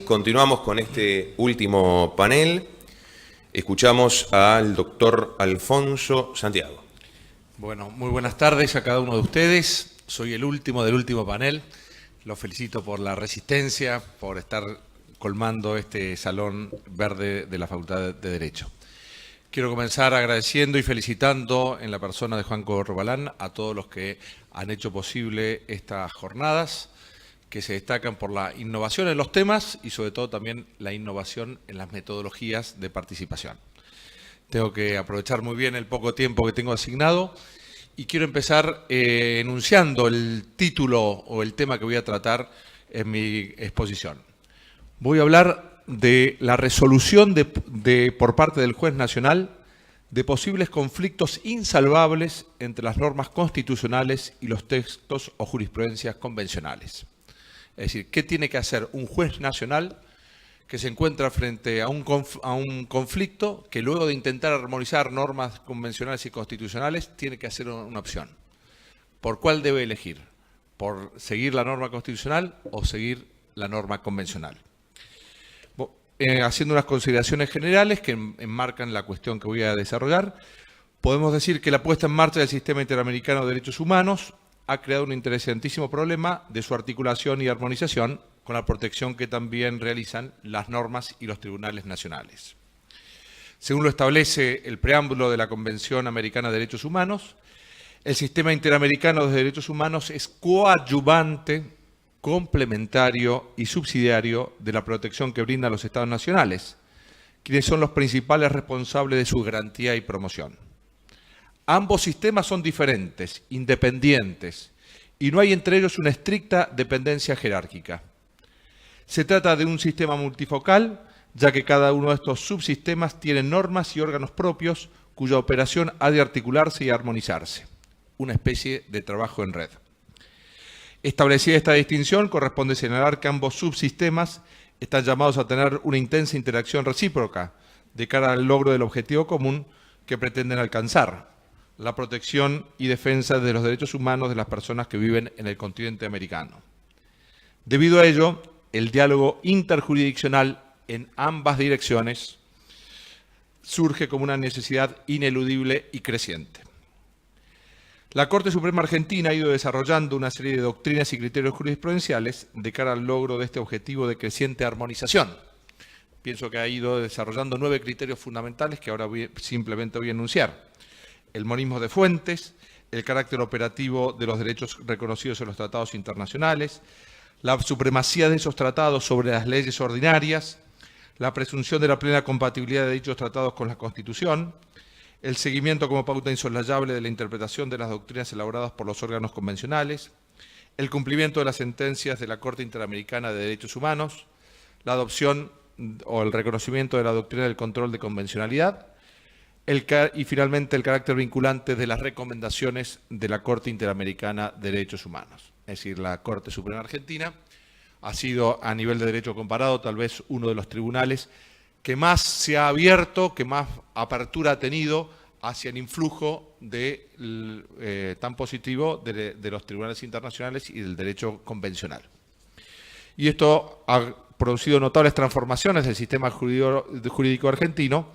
Continuamos con este último panel. Escuchamos al doctor Alfonso Santiago. Bueno, muy buenas tardes a cada uno de ustedes. Soy el último del último panel. Los felicito por la resistencia, por estar colmando este salón verde de la Facultad de Derecho. Quiero comenzar agradeciendo y felicitando en la persona de Juan Corbalán a todos los que han hecho posible estas jornadas, que se destacan por la innovación en los temas y sobre todo también la innovación en las metodologías de participación. Tengo que aprovechar muy bien el poco tiempo que tengo asignado y quiero empezar enunciando el título o el tema que voy a tratar en mi exposición. Voy a hablar de la resolución por parte del juez nacional de posibles conflictos insalvables entre las normas constitucionales y los textos o jurisprudencias convencionales. Es decir, ¿qué tiene que hacer un juez nacional que se encuentra frente a un conflicto que luego de intentar armonizar normas convencionales y constitucionales tiene que hacer una opción? ¿Por cuál debe elegir? ¿Por seguir la norma constitucional o seguir la norma convencional? Haciendo unas consideraciones generales que enmarcan la cuestión que voy a desarrollar, podemos decir que la puesta en marcha del Sistema Interamericano de Derechos Humanos ha creado un interesantísimo problema de su articulación y armonización con la protección que también realizan las normas y los tribunales nacionales. Según lo establece el preámbulo de la Convención Americana de Derechos Humanos, el Sistema Interamericano de Derechos Humanos es coadyuvante, complementario y subsidiario de la protección que brindan los Estados nacionales, quienes son los principales responsables de su garantía y promoción. Ambos sistemas son diferentes, independientes, y no hay entre ellos una estricta dependencia jerárquica. Se trata de un sistema multifocal, ya que cada uno de estos subsistemas tiene normas y órganos propios cuya operación ha de articularse y armonizarse, una especie de trabajo en red. Establecida esta distinción, corresponde señalar que ambos subsistemas están llamados a tener una intensa interacción recíproca de cara al logro del objetivo común que pretenden alcanzar: la protección y defensa de los derechos humanos de las personas que viven en el continente americano. Debido a ello, el diálogo interjurisdiccional en ambas direcciones surge como una necesidad ineludible y creciente. La Corte Suprema Argentina ha ido desarrollando una serie de doctrinas y criterios jurisprudenciales de cara al logro de este objetivo de creciente armonización. Pienso que ha ido desarrollando 9 criterios fundamentales que ahora simplemente voy a enunciar: el monismo de fuentes, el carácter operativo de los derechos reconocidos en los tratados internacionales, la supremacía de esos tratados sobre las leyes ordinarias, la presunción de la plena compatibilidad de dichos tratados con la Constitución, el seguimiento como pauta insoslayable de la interpretación de las doctrinas elaboradas por los órganos convencionales, el cumplimiento de las sentencias de la Corte Interamericana de Derechos Humanos, la adopción o el reconocimiento de la doctrina del control de convencionalidad, y finalmente el carácter vinculante de las recomendaciones de la Corte Interamericana de Derechos Humanos. Es decir, la Corte Suprema Argentina ha sido, a nivel de derecho comparado, tal vez uno de los tribunales que más se ha abierto, que más apertura ha tenido hacia el influjo tan positivo de los tribunales internacionales y del derecho convencional. Y esto ha producido notables transformaciones del sistema jurídico argentino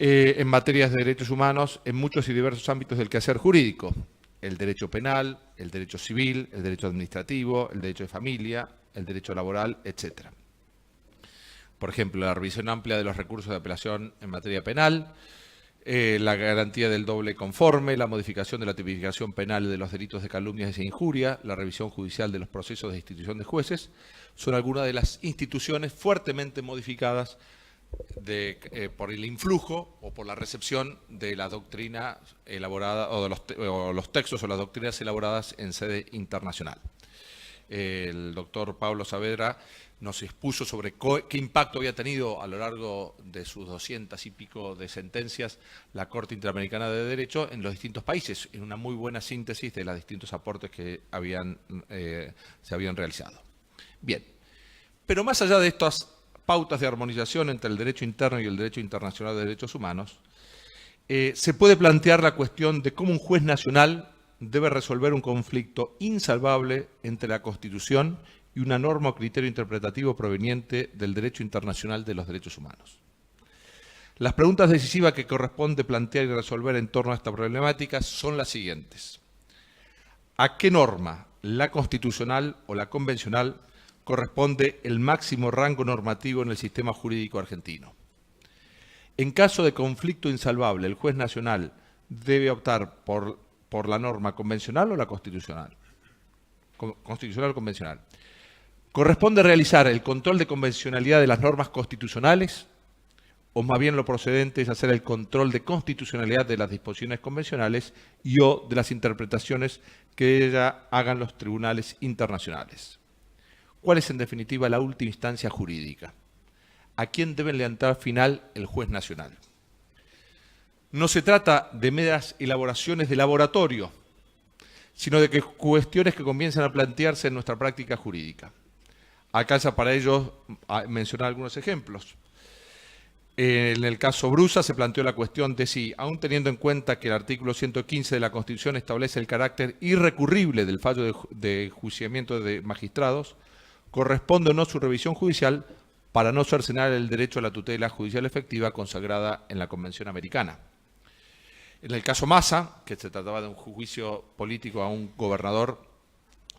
en materias de derechos humanos en muchos y diversos ámbitos del quehacer jurídico: el derecho penal, el derecho civil, el derecho administrativo, el derecho de familia, el derecho laboral, etc. Por ejemplo, la revisión amplia de los recursos de apelación en materia penal, la garantía del doble conforme, la modificación de la tipificación penal de los delitos de calumnias e injuria, la revisión judicial de los procesos de institución de jueces, son algunas de las instituciones fuertemente modificadas por el influjo o por la recepción de la doctrina elaborada o de los textos o las doctrinas elaboradas en sede internacional. El doctor Pablo Saavedra nos expuso sobre qué impacto había tenido a lo largo de sus 200 y pico de sentencias la Corte Interamericana de Derecho en los distintos países, en una muy buena síntesis de los distintos aportes que se habían realizado. Bien, pero más allá de estas pautas de armonización entre el derecho interno y el derecho internacional de derechos humanos, se puede plantear la cuestión de cómo un juez nacional debe resolver un conflicto insalvable entre la Constitución y una norma o criterio interpretativo proveniente del derecho internacional de los derechos humanos. Las preguntas decisivas que corresponde plantear y resolver en torno a esta problemática son las siguientes. ¿A qué norma, la constitucional o la convencional, corresponde el máximo rango normativo en el sistema jurídico argentino? En caso de conflicto insalvable, ¿el juez nacional debe optar por la norma convencional o la constitucional? Constitucional o convencional. ¿Corresponde realizar el control de convencionalidad de las normas constitucionales? ¿O más bien lo procedente es hacer el control de constitucionalidad de las disposiciones convencionales y o de las interpretaciones que hagan los tribunales internacionales? ¿Cuál es en definitiva la última instancia jurídica? ¿A quién debe levantar final el juez nacional? No se trata de meras elaboraciones de laboratorio, sino de que cuestiones que comienzan a plantearse en nuestra práctica jurídica. Alcanza para ello a mencionar algunos ejemplos. En el caso Brusa se planteó la cuestión de si, aun teniendo en cuenta que el artículo 115 de la Constitución establece el carácter irrecurrible del fallo de enjuiciamiento de magistrados, corresponde o no su revisión judicial para no cercenar el derecho a la tutela judicial efectiva consagrada en la Convención Americana. En el caso Massa, que se trataba de un juicio político a un gobernador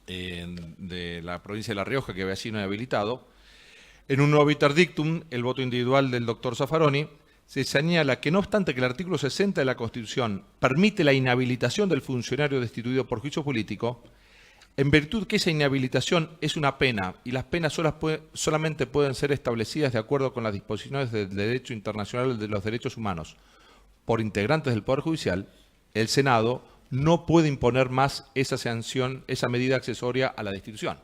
de la provincia de La Rioja que había sido inhabilitado, en un nuevo interdictum, el voto individual del doctor Zaffaroni, se señala que no obstante que el artículo 60 de la Constitución permite la inhabilitación del funcionario destituido por juicio político, en virtud que esa inhabilitación es una pena y las penas solamente pueden ser establecidas de acuerdo con las disposiciones del derecho internacional de los derechos humanos por integrantes del Poder Judicial, el Senado no puede imponer más esa sanción, esa medida accesoria a la destitución.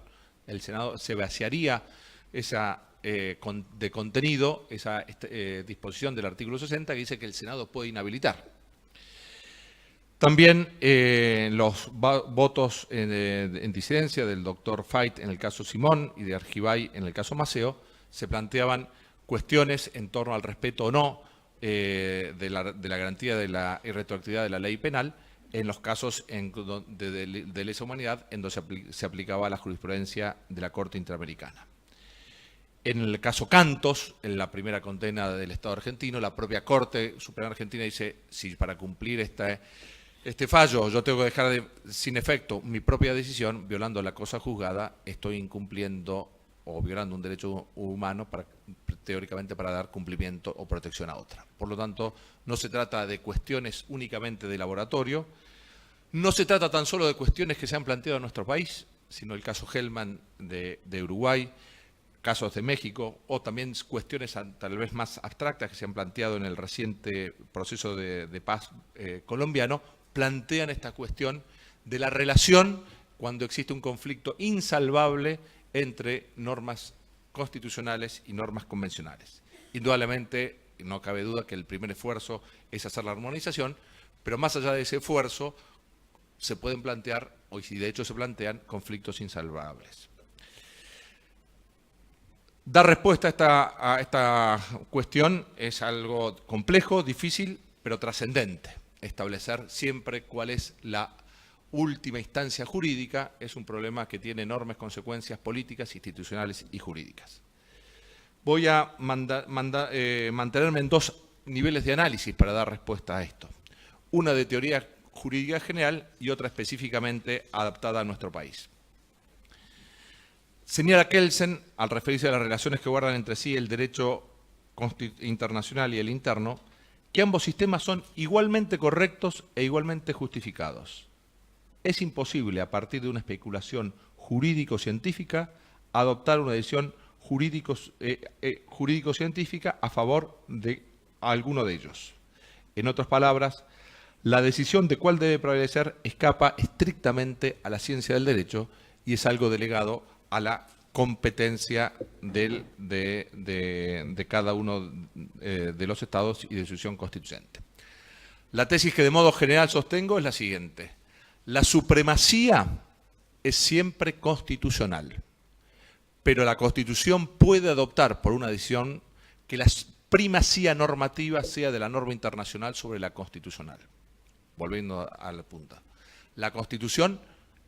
El Senado se vaciaría de contenido esa disposición del artículo 60 que dice que el Senado puede inhabilitar. También los votos en disidencia del doctor Fait en el caso Simón y de Argibay en el caso Maceo se planteaban cuestiones en torno al respeto o no de la garantía de la irretroactividad de la ley penal en los casos de lesa humanidad en donde se aplicaba la jurisprudencia de la Corte Interamericana. En el caso Cantos, en la primera condena del Estado argentino, la propia Corte Suprema Argentina dice, si para cumplir este fallo yo tengo que dejar sin efecto mi propia decisión, violando la cosa juzgada, estoy incumpliendo o violando un derecho humano teóricamente para dar cumplimiento o protección a otra. Por lo tanto, no se trata de cuestiones únicamente de laboratorio, no se trata tan solo de cuestiones que se han planteado en nuestro país, sino el caso Hellman de Uruguay, casos de México o también cuestiones tal vez más abstractas que se han planteado en el reciente proceso de paz colombiano, plantean esta cuestión de la relación cuando existe un conflicto insalvable entre normas constitucionales y normas convencionales. Indudablemente, no cabe duda que el primer esfuerzo es hacer la armonización, pero más allá de ese esfuerzo se pueden plantear, o si de hecho se plantean, conflictos insalvables. Dar respuesta a esta cuestión es algo complejo, difícil, pero trascendente. Establecer siempre cuál es la última instancia jurídica es un problema que tiene enormes consecuencias políticas, institucionales y jurídicas. Voy a mantenerme en dos niveles de análisis para dar respuesta a esto. Una de teoría jurídica general y otra específicamente adaptada a nuestro país. Señala Kelsen, al referirse a las relaciones que guardan entre sí el derecho internacional y el interno, que ambos sistemas son igualmente correctos e igualmente justificados. Es imposible, a partir de una especulación jurídico-científica, adoptar una decisión jurídico-científica a favor de alguno de ellos. En otras palabras, la decisión de cuál debe prevalecer escapa estrictamente a la ciencia del derecho y es algo delegado a la competencia de cada uno de los estados y de su decisión constituyente. La tesis que de modo general sostengo es la siguiente. La supremacía es siempre constitucional, pero la Constitución puede adoptar por una decisión que la primacía normativa sea de la norma internacional sobre la constitucional. Volviendo a la punta. La Constitución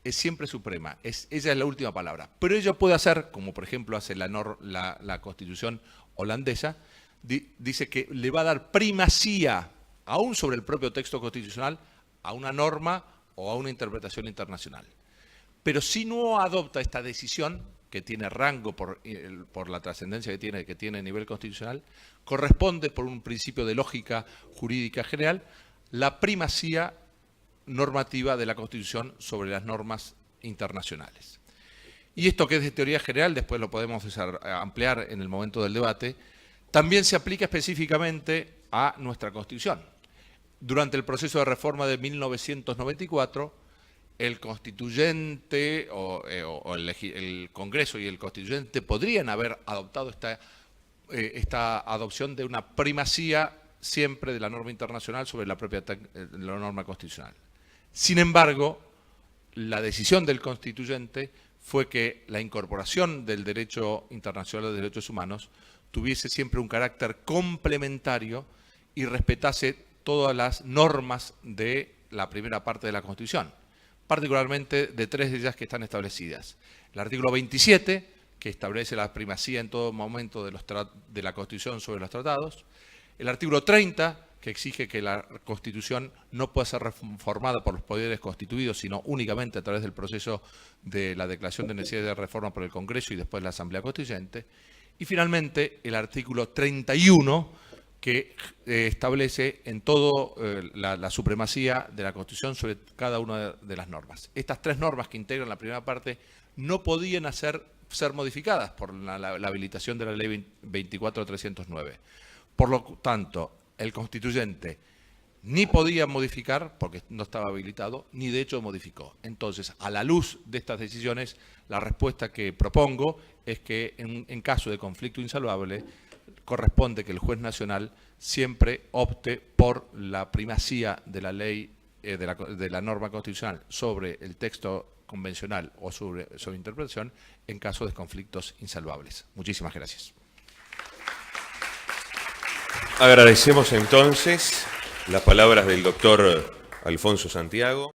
es siempre suprema, ella es la última palabra. Pero ella puede hacer, como por ejemplo hace la Constitución holandesa, dice que le va a dar primacía, aún sobre el propio texto constitucional, a una norma o a una interpretación internacional. Pero si no adopta esta decisión, que tiene rango por la trascendencia que tiene a nivel constitucional, corresponde, por un principio de lógica jurídica general, la primacía normativa de la Constitución sobre las normas internacionales. Y esto, que es de teoría general, después lo podemos ampliar en el momento del debate, también se aplica específicamente a nuestra Constitución. Durante el proceso de reforma de 1994, el constituyente el Congreso y el constituyente podrían haber adoptado esta adopción de una primacía siempre de la norma internacional sobre la propia la norma constitucional. Sin embargo, la decisión del constituyente fue que la incorporación del derecho internacional de derechos humanos tuviese siempre un carácter complementario y respetase todas las normas de la primera parte de la Constitución, particularmente de tres de ellas que están establecidas. El artículo 27, que establece la primacía en todo momento de la Constitución sobre los tratados. El artículo 30, que exige que la Constitución no pueda ser reformada por los poderes constituidos, sino únicamente a través del proceso de la declaración de necesidad de reforma por el Congreso y después la Asamblea Constituyente. Y finalmente, el artículo 31, que establece en todo la supremacía de la Constitución sobre cada una de las normas. Estas tres normas que integran la primera parte no podían ser modificadas por la habilitación de la Ley 24.309. Por lo tanto, el constituyente ni podía modificar, porque no estaba habilitado, ni de hecho modificó. Entonces, a la luz de estas decisiones, la respuesta que propongo es que en caso de conflicto insalvable, corresponde que el juez nacional siempre opte por la primacía de la ley, de la norma constitucional sobre el texto convencional o sobre interpretación en caso de conflictos insalvables. Muchísimas gracias. Agradecemos entonces las palabras del doctor Alfonso Santiago.